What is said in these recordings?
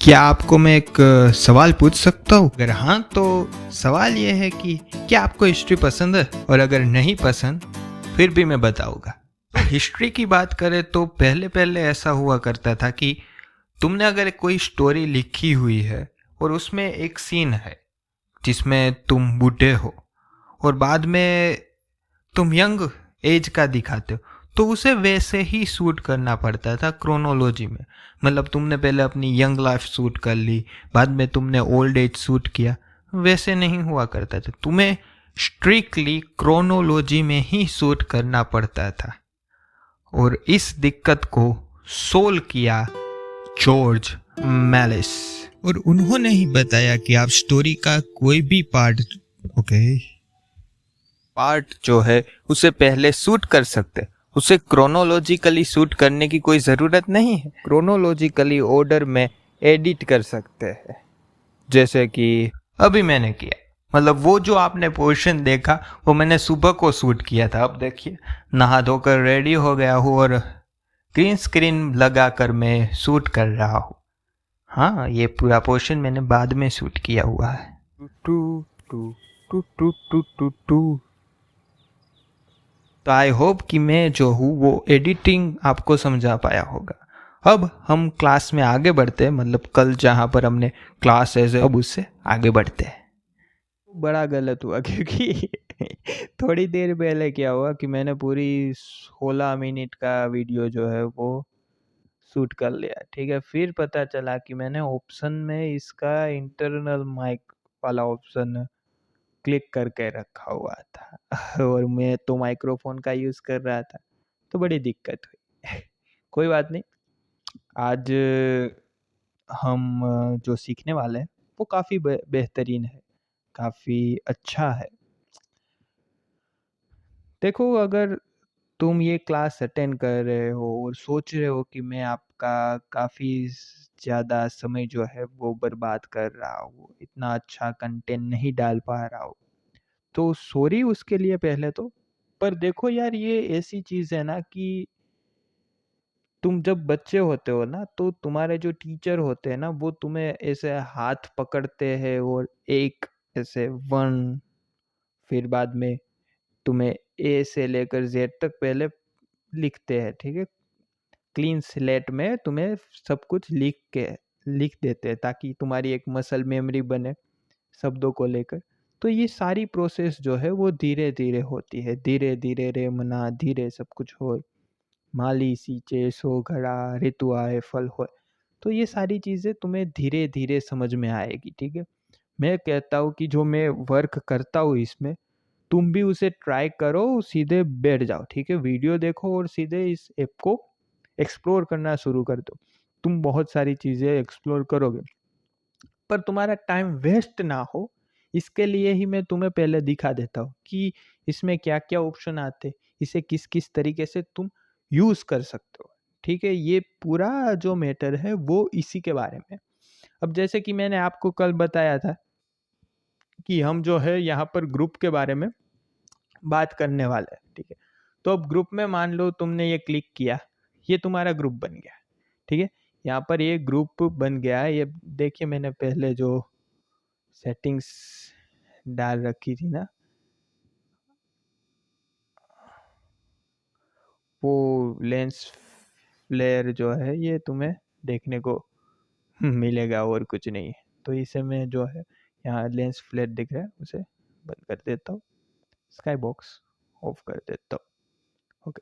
क्या आपको मैं एक सवाल पूछ सकता हूँ? अगर हाँ तो सवाल ये है कि क्या आपको हिस्ट्री पसंद है? और अगर नहीं पसंद फिर भी मैं बताऊंगा। तो हिस्ट्री की बात करें तो पहले पहले ऐसा हुआ करता था कि तुमने अगर कोई स्टोरी लिखी हुई है और उसमें एक सीन है जिसमें तुम बूढ़े हो और बाद में तुम यंग एज का दिखाते हो, तो उसे वैसे ही शूट करना पड़ता था क्रोनोलॉजी में। मतलब तुमने पहले अपनी यंग लाइफ शूट कर ली, बाद में तुमने ओल्ड एज शूट किया। वैसे नहीं हुआ करता था, तुम्हें स्ट्रिक्टली क्रोनोलॉजी में ही शूट करना पड़ता था। और इस दिक्कत को सोल्व किया जॉर्ज मैलिस, और उन्होंने ही बताया कि आप स्टोरी का कोई भी पार्ट जो है उसे पहले शूट कर सकते, उसे क्रोनोलॉजिकली शूट करने की कोई ज़रूरत नहीं है। क्रोनोलॉजिकली ऑर्डर में एडिट कर सकते हैं, जैसे कि अभी मैंने किया। मतलब वो जो आपने पोर्शन देखा वो मैंने सुबह को शूट किया था। अब देखिए, नहा धोकर रेडी हो गया हूँ और ग्रीन स्क्रीन लगा कर मैं शूट कर रहा हूँ। हाँ, ये पूरा पोर्शन मैंने बाद में शूट किया हुआ है। To to to to to to to. तो आई होप कि मैं जो हूँ वो एडिटिंग आपको समझा पाया होगा। अब हम क्लास में आगे बढ़ते हैं, मतलब कल जहाँ पर हमने क्लास है अब उससे आगे बढ़ते हैं। बड़ा गलत हुआ क्योंकि थोड़ी देर पहले क्या हुआ कि मैंने पूरी 16 मिनट का वीडियो जो है वो शूट कर लिया। ठीक है, फिर पता चला कि मैंने ऑप्शन में इसका इंटरनल माइक वाला ऑप्शन क्लिक करके रखा हुआ था और मैं तो माइक्रोफोन का यूज़ कर रहा था, तो बड़ी दिक्कत हुई। कोई बात नहीं, आज हम जो सीखने वाले हैं वो काफ़ी बेहतरीन है, काफ़ी अच्छा है। देखो, अगर तुम ये क्लास अटेंड कर रहे हो और सोच रहे हो कि मैं आपका काफ़ी ज़्यादा समय जो है वो बर्बाद कर रहा हूँ, इतना अच्छा कंटेंट नहीं डाल पा रहा हूँ, तो सॉरी उसके लिए पहले तो। पर देखो यार, ये ऐसी चीज़ है ना कि तुम जब बच्चे होते हो ना तो तुम्हारे जो टीचर होते हैं ना वो तुम्हें ऐसे हाथ पकड़ते हैं और एक ऐसे वन, फिर बाद में तुम्हें ए से लेकर जेड तक पहले लिखते हैं। ठीक है, क्लीन स्लेट में तुम्हें सब कुछ लिख देते हैं ताकि तुम्हारी एक मसल मेमोरी बने शब्दों को लेकर। तो ये सारी प्रोसेस जो है वो धीरे धीरे होती है, धीरे धीरे रे मना धीरे सब कुछ हो, माली सींचे सो घड़ा ऋतु आए फल होए। तो ये सारी चीज़ें तुम्हें धीरे धीरे समझ में आएगी। ठीक है, मैं कहता हूँ कि जो मैं वर्क करता हूँ इसमें तुम भी उसे ट्राई करो, सीधे बैठ जाओ। ठीक है, वीडियो देखो और सीधे इस ऐप को एक्सप्लोर करना शुरू कर दो। तुम बहुत सारी चीज़ें एक्सप्लोर करोगे, पर तुम्हारा टाइम वेस्ट ना हो इसके लिए ही मैं तुम्हें पहले दिखा देता हूँ कि इसमें क्या क्या ऑप्शन आते, इसे किस किस तरीके से तुम यूज़ कर सकते हो। ठीक है, ये पूरा जो मैटर है वो इसी के बारे में। अब जैसे कि मैंने आपको कल बताया था कि हम जो है यहाँ पर ग्रुप के बारे में बात करने वाले हैं। ठीक है, तो अब ग्रुप में मान लो तुमने ये क्लिक किया, ये तुम्हारा ग्रुप बन गया। ठीक है, यहाँ पर ये ग्रुप बन गया है। ये देखिए, मैंने पहले जो सेटिंग्स डाल रखी थी ना, वो लेंस फ्लेयर जो है ये तुम्हें देखने को मिलेगा और कुछ नहीं है। तो इसे मैं जो है यहाँ लेंस फ्लेयर दिख रहा है उसे बंद कर देता हूँ, स्काई बॉक्स ऑफ कर देता हूँ। ओके,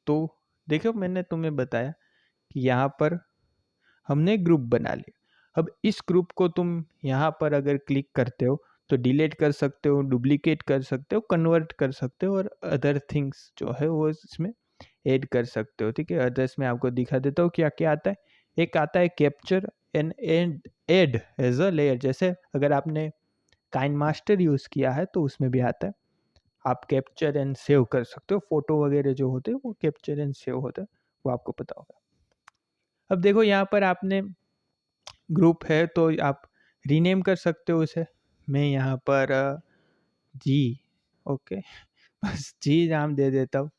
तो देखो मैंने तुम्हें बताया कि यहाँ पर हमने ग्रुप बना लिया। अब इस ग्रुप को तुम यहाँ पर अगर क्लिक करते हो तो डिलीट कर सकते हो, डुप्लीकेट कर सकते हो, कन्वर्ट कर सकते हो और अदर थिंग्स जो है वो इसमें ऐड कर सकते हो। ठीक है, अदर्स में आपको दिखा देता हूँ क्या क्या आता है। एक आता है capture and add as a layer. जैसे अगर आपने काइन मास्टर यूज़ किया है तो उसमें भी आता है, आप कैप्चर एंड सेव कर सकते हो। फोटो वगैरह जो होते हैं वो कैप्चर एंड सेव होता है, वो आपको पता होगा। अब देखो, यहाँ पर आपने ग्रुप है तो आप रीनेम कर सकते हो उसे। मैं यहाँ पर जी, ओके, बस जी नाम दे देता हूँ।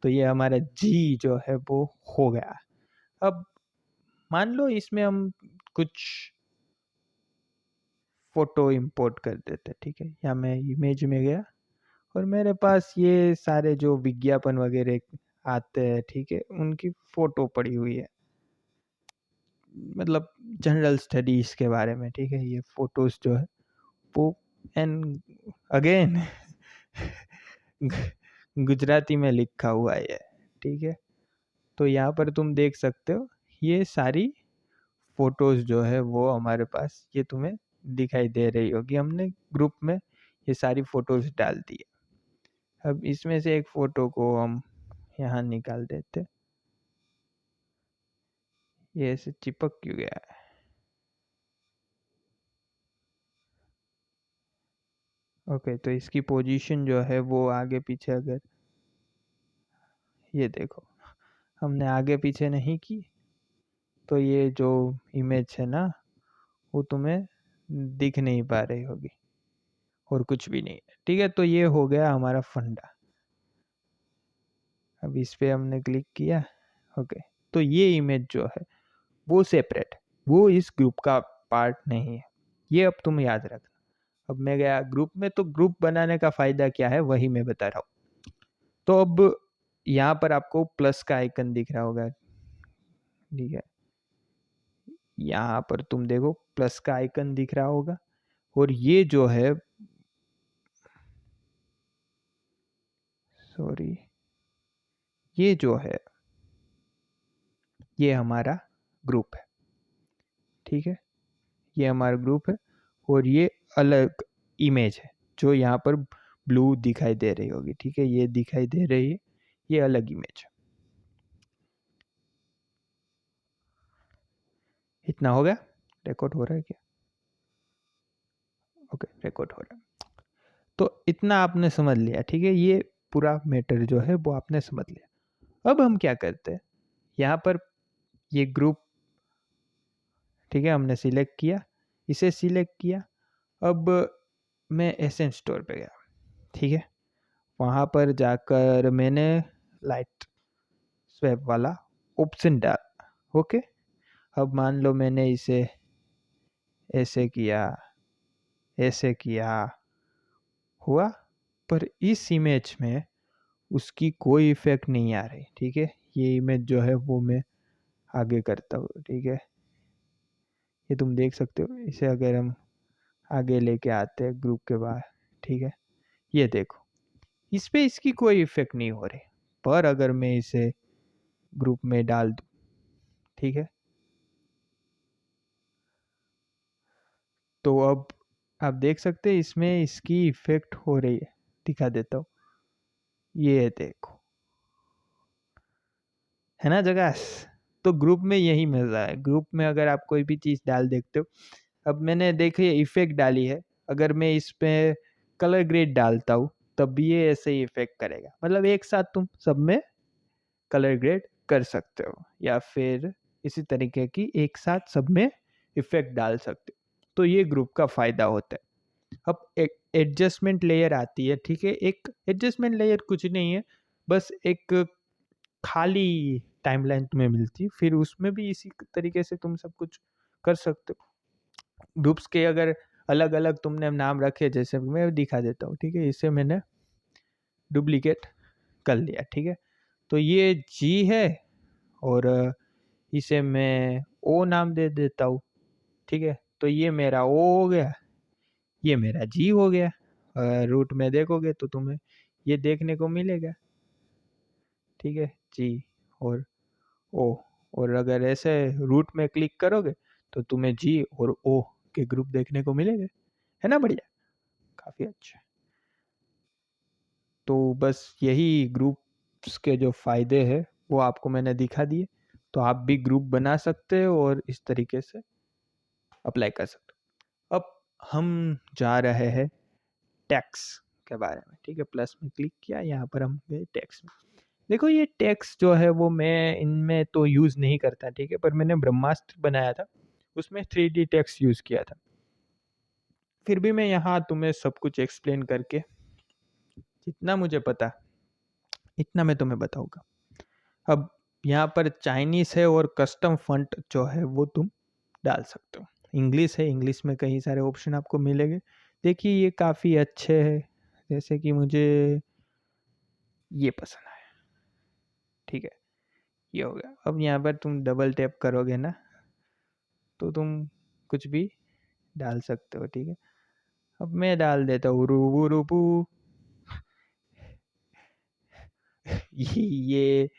तो ये हमारा जी जो है वो हो गया। अब मान लो इसमें हम कुछ फोटो इंपोर्ट कर देते, ठीक है। या मैं इमेज में गया और मेरे पास ये सारे जो विज्ञापन वगैरह आते हैं, ठीक है, उनकी फोटो पड़ी हुई है, मतलब जनरल स्टडीज के बारे में, ठीक है। ये फोटोज जो है वो, एंड अगेन गुजराती में लिखा हुआ है, ठीक है। तो यहाँ पर तुम देख सकते हो ये सारी फोटोज जो है वो हमारे पास, ये तुम्हें दिखाई दे रही होगी। हमने ग्रुप में ये सारी फोटोज डाल दी है। अब इसमें से एक फोटो को हम यहाँ निकाल देते, ये ऐसे चिपक क्यों गया है? ओके, तो इसकी पोजीशन जो है वो आगे पीछे, अगर ये देखो हमने आगे पीछे नहीं की, तो ये जो इमेज है ना वो तुम्हें दिख नहीं पा रही होगी और कुछ भी नहीं है, ठीक है। तो ये हो गया हमारा फंडा। अब इस पे हमने क्लिक किया, ओके। तो ये इमेज जो है वो सेपरेट, वो इस ग्रुप का पार्ट नहीं है, ये अब तुम याद रखना। अब मैं गया ग्रुप में, तो ग्रुप बनाने का फायदा क्या है वही मैं बता रहा हूँ। तो अब यहाँ पर आपको प्लस का आइकन दिख रहा होगा, ठीक है। यहाँ पर तुम देखो प्लस का आइकन दिख रहा होगा, और ये जो है, सॉरी, ये जो है ये हमारा ग्रुप है, ठीक है। ये हमारा ग्रुप है और ये अलग इमेज है जो यहाँ पर ब्लू दिखाई दे रही होगी, ठीक है। ये दिखाई दे रही है, ये अलग इमेज है। इतना हो गया? रिकॉर्ड हो रहा है क्या? ओके, रिकॉर्ड हो रहा है। तो इतना आपने समझ लिया, ठीक है। ये पूरा मैटर जो है वो आपने समझ लिया। अब हम क्या करते हैं, यहाँ पर ये ग्रुप, ठीक है, हमने सिलेक्ट किया, इसे सिलेक्ट किया। अब मैं एसेंस स्टोर पे गया, ठीक है। वहाँ पर जाकर मैंने लाइट स्वैप वाला ऑप्शन डाला, ओके। अब मान लो मैंने इसे ऐसे किया, ऐसे किया, हुआ, पर इस इमेज में उसकी कोई इफेक्ट नहीं आ रही, ठीक है। ये इमेज जो है वो मैं आगे करता हूँ, ठीक है। ये तुम देख सकते हो, इसे अगर हम आगे लेके आते हैं ग्रुप के बाहर, ठीक है। ये देखो इस पे इसकी कोई इफेक्ट नहीं हो रही, पर अगर मैं इसे ग्रुप में डाल दूँ, ठीक है, तो अब आप देख सकते हैं इसमें इसकी इफेक्ट हो रही है। दिखा देता हूँ, ये देखो, है ना जगह। तो ग्रुप में यही मजा है, ग्रुप में अगर आप कोई भी चीज डाल देखते हो। अब मैंने देखिए इफेक्ट डाली है, अगर मैं इस पे कलर ग्रेड डालता हूँ तब भी ये ऐसे ही इफेक्ट करेगा। मतलब एक साथ तुम सब में कलर ग्रेड कर सकते हो, या फिर इसी तरीके की एक साथ सब में इफेक्ट डाल सकते हो। तो ये ग्रुप का फायदा होता है। अब एक एडजस्टमेंट लेयर आती है, ठीक है। एक एडजस्टमेंट लेयर कुछ नहीं है, बस एक खाली टाइमलाइन तुम्हें मिलती है, फिर उसमें भी इसी तरीके से तुम सब कुछ कर सकते हो। ग्रुप्स के अगर अलग अलग तुमने नाम रखे, जैसे मैं दिखा देता हूँ, ठीक है। इसे मैंने डुप्लीकेट कर लिया, ठीक है। तो ये जी है, और इसे मैं ओ नाम दे देता हूँ, ठीक है। तो ये मेरा ओ हो गया, ये मेरा जी हो गया। रूट में देखोगे तो तुम्हें ये देखने को मिलेगा, ठीक है, जी और ओ। और अगर ऐसे रूट में क्लिक करोगे तो तुम्हें जी और ओ के ग्रुप देखने को मिलेंगे, है ना, बढ़िया, काफी अच्छा। तो बस यही ग्रुप्स के जो फायदे हैं वो आपको मैंने दिखा दिए। तो आप भी ग्रुप बना सकते हो और इस तरीके से अप्लाई कर सकते हो। अब हम जा रहे हैं टैक्स के बारे में, ठीक है। प्लस में क्लिक किया, यहाँ पर हम गए टैक्स में। देखो ये टैक्स जो है वो मैं इनमें तो यूज़ नहीं करता, ठीक है। पर मैंने ब्रह्मास्त्र बनाया था, उसमें 3D टैक्स यूज़ किया था। फिर भी मैं यहाँ तुम्हें सब कुछ एक्सप्लेन करके, जितना मुझे पता इतना मैं तुम्हें बताऊंगा। अब यहाँ पर चाइनीस है और कस्टम फॉन्ट जो है वो तुम डाल सकते हो। इंग्लिश है, इंग्लिश में कई सारे ऑप्शन आपको मिलेंगे। देखिए ये काफ़ी अच्छे हैं, जैसे कि मुझे ये पसंद आया, ठीक है, ये हो गया। अब यहाँ पर तुम डबल टैप करोगे ना तो तुम कुछ भी डाल सकते हो, ठीक है। अब मैं डाल देता हूँ रूबू रूबू। ये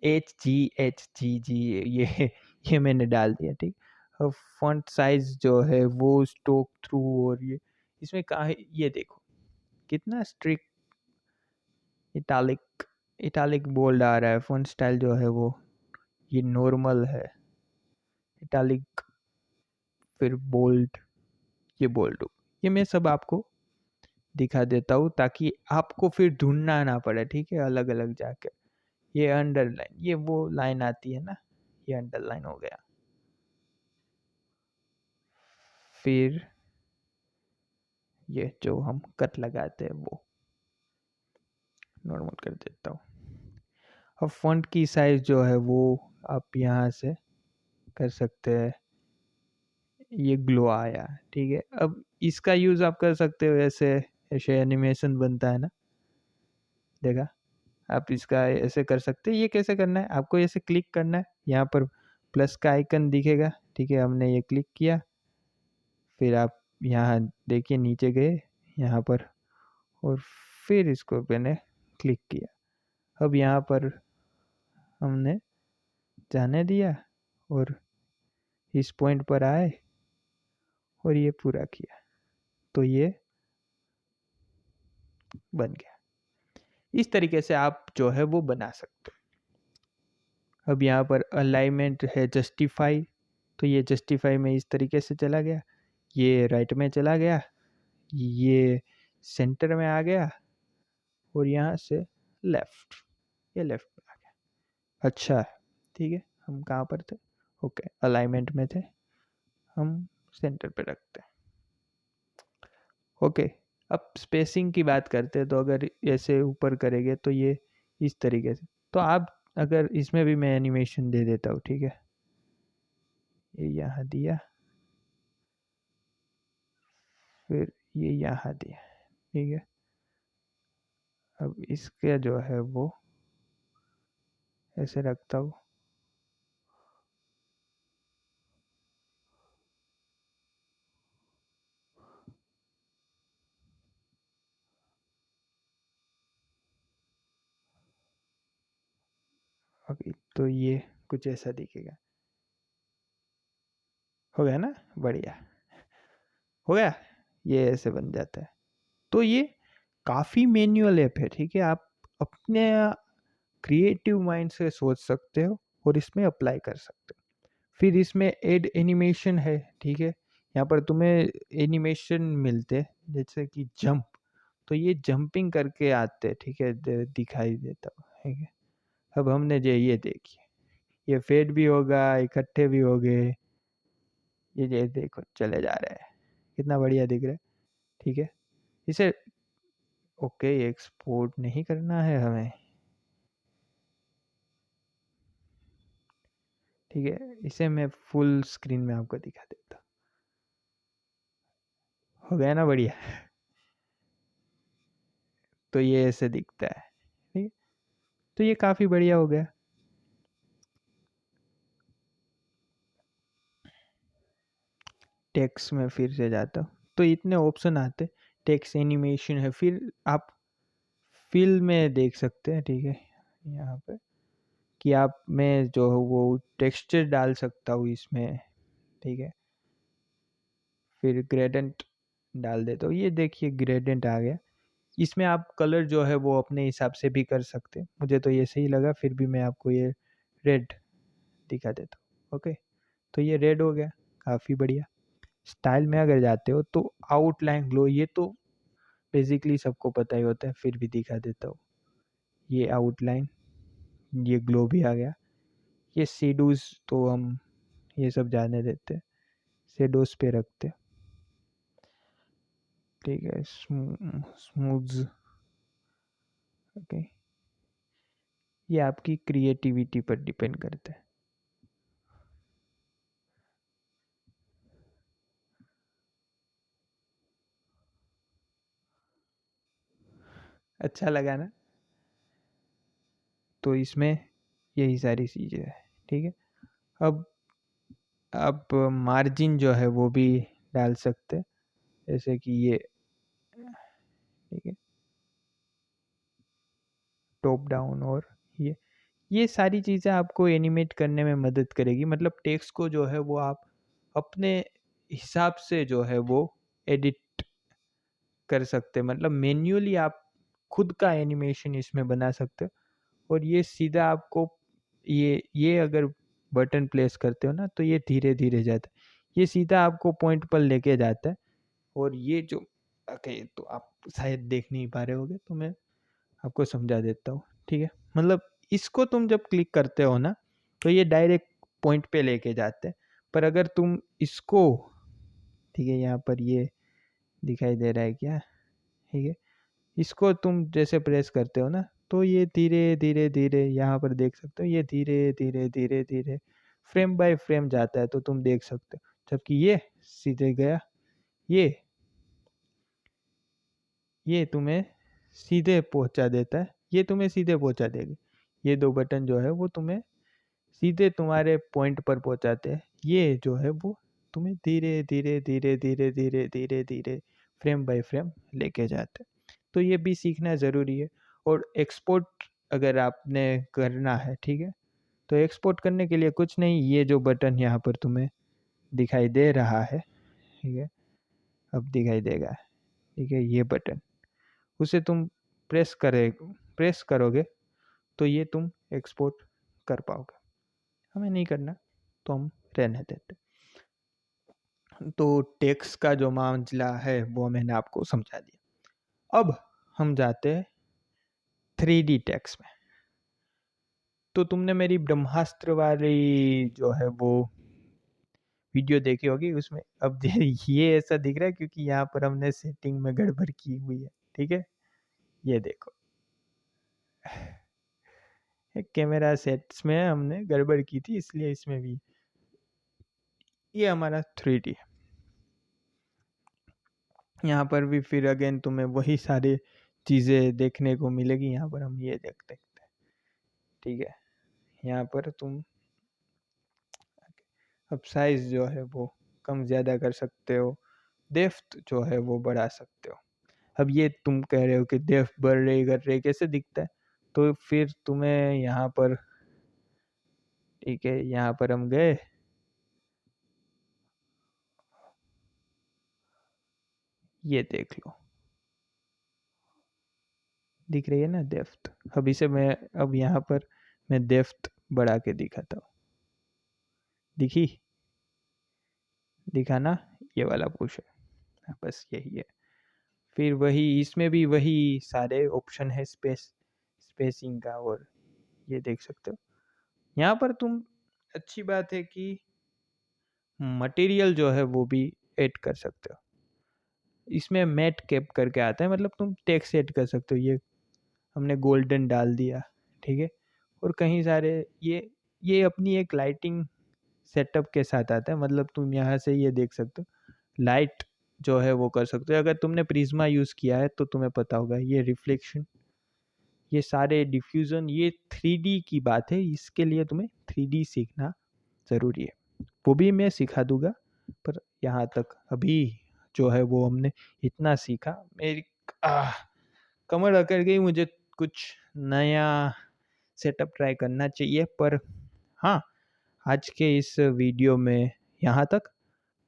HGHGG, ये मैंने डाल दिया, ठीक। अब फॉन्ट साइज जो है वो स्ट्रोक थ्रू, और ये इसमें कहा है, ये देखो कितना स्ट्रिक्ट इटालिक इटालिक बोल्ड आ रहा है। फॉन्ट स्टाइल जो है वो ये नॉर्मल है, इटालिक, फिर बोल्ड, ये बोल्ड। ये मैं सब आपको दिखा देता हूँ ताकि आपको फिर ढूंढना ना पड़े, ठीक है, अलग अलग जाके। ये अंडरलाइन, ये वो लाइन आती है ना, ये अंडरलाइन हो गया। फिर ये जो हम कट लगाते हैं वो नॉर्मल कर देता हूँ। अब फॉन्ट की साइज जो है वो आप यहाँ से कर सकते हैं। ये ग्लो आया, ठीक है। अब इसका यूज आप कर सकते हो, ऐसे ऐसे एनिमेशन बनता है ना, देखा, आप इसका ऐसे कर सकते हैं। ये कैसे करना है, आपको ऐसे क्लिक करना है, यहाँ पर प्लस का आइकन दिखेगा, ठीक है, हमने ये क्लिक किया, फिर आप यहाँ देखिए नीचे गए यहाँ पर, और फिर इसको मैंने क्लिक किया। अब यहाँ पर हमने जाने दिया और इस पॉइंट पर आए और ये पूरा किया, तो ये बन गया। इस तरीके से आप जो है वो बना सकते हो। अब यहाँ पर अलाइनमेंट है जस्टिफाई, तो ये जस्टिफाई में इस तरीके से चला गया, ये राइट में चला गया, ये सेंटर में आ गया, और यहाँ से लेफ्ट, ये लेफ्ट में आ गया। अच्छा है, ठीक है, हम कहाँ पर थे, ओके, अलाइनमेंट में थे, हम सेंटर पे रखते हैं, ओके। अब स्पेसिंग की बात करते हैं, तो अगर ऐसे ऊपर करेंगे तो ये इस तरीके से, तो आप अगर इसमें भी मैं एनिमेशन दे देता हूँ, ठीक है, ये यहाँ दिया, फिर ये यहाँ दिया, ठीक है। अब इसके जो है वो ऐसे रखता हूँ, अभी तो ये कुछ ऐसा दिखेगा, हो गया ना, बढ़िया हो गया, ये ऐसे बन जाता है। तो ये काफ़ी मैनुअल ऐप है, ठीक है, आप अपने क्रिएटिव माइंड से सोच सकते हो और इसमें अप्लाई कर सकते हो। फिर इसमें ऐड एनिमेशन है, ठीक है, यहाँ पर तुम्हें एनिमेशन मिलते हैं, जैसे कि जंप, तो ये जंपिंग करके आते हैं, ठीक है, दिखाई देता है, ठीक है। अब हमने जो ये देखिए, ये फेड भी होगा, इकट्ठे भी हो गए, ये देखो चले जा रहे हैं, कितना बढ़िया दिख रहा है, ठीक है। इसे ओके एक्सपोर्ट नहीं करना है हमें, ठीक है, इसे मैं फुल स्क्रीन में आपको दिखा देता हूँ। हो गया ना बढ़िया, तो ये ऐसे दिखता है, ठीक है, तो ये काफ़ी बढ़िया हो गया। टेक्स्ट में फिर से जाता हूँ, तो इतने ऑप्शन आते, टेक्स्ट एनिमेशन है, फिर आप फिल में देख सकते हैं, ठीक है, यहाँ पे कि आप मैं जो है वो टेक्सचर डाल सकता हूँ इसमें, ठीक है, फिर ग्रेडेंट डाल देता हूँ, ये देखिए ग्रेडेंट आ गया। इसमें आप कलर जो है वो अपने हिसाब से भी कर सकते हैं, मुझे तो ये सही लगा, फिर भी मैं आपको ये रेड दिखा देता हूँ, ओके, तो ये रेड हो गया, काफ़ी बढ़िया। स्टाइल में अगर जाते हो तो आउटलाइन ग्लो, ये तो बेसिकली सबको पता ही होता है, फिर भी दिखा देता हूँ, ये आउटलाइन, ये ग्लो भी आ गया। ये शेडोज तो हम ये सब जाने देते हैं, शेडोज पे रखते हैं, ठीक है, स्मूथ, ओके, ये आपकी क्रिएटिविटी पर डिपेंड करता है। अच्छा लगा ना? तो इसमें यही सारी चीज़ें हैं, ठीक है। अब आप मार्जिन जो है वो भी डाल सकते हैं, जैसे कि ये, ठीक है, टॉप डाउन, और ये सारी चीज़ें आपको एनिमेट करने में मदद करेगी। मतलब टेक्स्ट को जो है वो आप अपने हिसाब से जो है वो एडिट कर सकते हैं, मतलब मैन्युअली आप खुद का एनिमेशन इसमें बना सकते हो। और ये सीधा आपको ये अगर बटन प्लेस करते हो ना तो ये धीरे धीरे जाता है, ये सीधा आपको पॉइंट पर लेके जाता है। और ये जो, ओके, तो आप शायद देख नहीं पा रहे होगे तो मैं आपको समझा देता हूँ, ठीक है। मतलब इसको तुम जब क्लिक करते हो ना तो ये डायरेक्ट पॉइंट पे लेके जाते हैं। पर अगर तुम इसको, ठीक है, यहाँ पर ये दिखाई दे रहा है क्या, ठीक है, इसको तुम जैसे प्रेस करते हो ना तो ये धीरे धीरे धीरे, यहाँ पर देख सकते हो, ये धीरे धीरे धीरे धीरे फ्रेम बाय फ्रेम जाता है, तो तुम देख सकते हो। जबकि ये सीधे गया, ये ये तुम्हें सीधे पहुंचा देता है, ये तुम्हें सीधे पहुंचा देगी। ये दो बटन जो है वो तुम्हें सीधे तुम्हारे पॉइंट पर पहुंचाते हैं, ये जो है वो तुम्हें धीरे धीरे धीरे धीरे धीरे धीरे धीरे फ्रेम बाय फ्रेम लेके जाते हैं। तो ये भी सीखना ज़रूरी है। और एक्सपोर्ट अगर आपने करना है, ठीक है, तो एक्सपोर्ट करने के लिए कुछ नहीं, ये जो बटन यहाँ पर तुम्हें दिखाई दे रहा है, ठीक है, अब दिखाई देगा, ठीक है, ये बटन, उसे तुम प्रेस करोगे तो ये तुम एक्सपोर्ट कर पाओगे। हमें नहीं करना तो हम रहने देते। तो टेक्स्ट का जो मामला है वो मैंने आपको समझा दिया। अब हम जाते हैं 3D टेक्स्ट में। तो तुमने मेरी ब्रह्मास्त्र वाली जो है वो वीडियो देखी होगी, उसमें अब ये ऐसा दिख रहा है क्योंकि यहाँ पर हमने सेटिंग में गड़बड़ की हुई है, ठीक है। ये देखो, कैमरा सेट्स में हमने गड़बड़ की थी, इसलिए इसमें भी ये हमारा 3D है। यहाँ पर भी फिर अगेन तुम्हें वही सारी चीज़ें देखने को मिलेगी। यहाँ पर हम ये देख सकते हैं, ठीक है। यहाँ पर तुम अब साइज जो है वो कम ज़्यादा कर सकते हो, डेप्थ जो है वो बढ़ा सकते हो। अब ये तुम कह रहे हो कि डेप्थ बढ़ रही घट रही कैसे दिखता है, तो फिर तुम्हें यहाँ पर, ठीक है, यहाँ पर हम गए, ये देख लो, दिख रही है ना डेप्थ। अब इसे मैं, अब यहाँ पर मैं डेप्थ बढ़ा के दिखाता हूँ, दिखी, दिखा ना, ये वाला पुश है, बस यही है। फिर वही इसमें भी वही सारे ऑप्शन है, स्पेसिंग का, और ये देख सकते हो। यहाँ पर तुम, अच्छी बात है कि मटेरियल जो है वो भी ऐड कर सकते हो। इसमें मैट कैप करके आता है, मतलब तुम टेक्स्ट ऐड कर सकते हो। ये हमने गोल्डन डाल दिया, ठीक है। और कहीं सारे ये अपनी एक लाइटिंग सेटअप के साथ आता है, मतलब तुम यहाँ से ये देख सकते हो, लाइट जो है वो कर सकते हो। अगर तुमने प्रिज्मा यूज़ किया है तो तुम्हें पता होगा, ये रिफ्लेक्शन, ये सारे डिफ्यूज़न, ये 3D की बात है, इसके लिए तुम्हें 3D सीखना ज़रूरी है। वो भी मैं सिखा दूंगा, पर यहाँ तक अभी जो है वो हमने इतना सीखा। मेरी कमर अकड़ गई, मुझे कुछ नया सेटअप ट्राई करना चाहिए। पर हाँ, आज के इस वीडियो में यहाँ तक।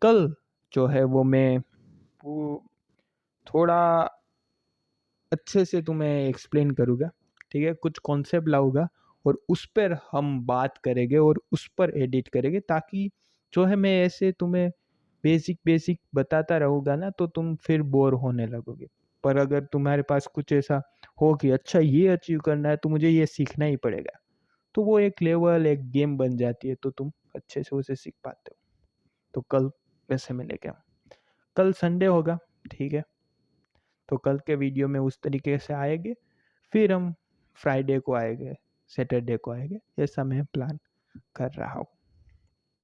कल जो है वो मैं थोड़ा अच्छे से तुम्हें एक्सप्लेन करूँगा, ठीक है, कुछ कॉन्सेप्ट लाऊंगा और उस पर हम बात करेंगे और उस पर एडिट करेंगे, ताकि जो है मैं ऐसे तुम्हें बेसिक बेसिक बताता रहूँगा ना तो तुम फिर बोर होने लगोगे। पर अगर तुम्हारे पास कुछ ऐसा हो कि अच्छा ये अचीव करना है तो मुझे ये सीखना ही पड़ेगा, तो वो एक लेवल, एक गेम बन जाती है, तो तुम अच्छे से उसे सीख पाते हो। तो कल वैसे मिलेंगे हम, कल संडे होगा, ठीक है। तो कल के वीडियो में उस तरीके से आएंगे, फिर हम फ्राइडे को आएंगे, सैटरडे को आएंगे, ऐसा मैं प्लान कर रहा हूँ।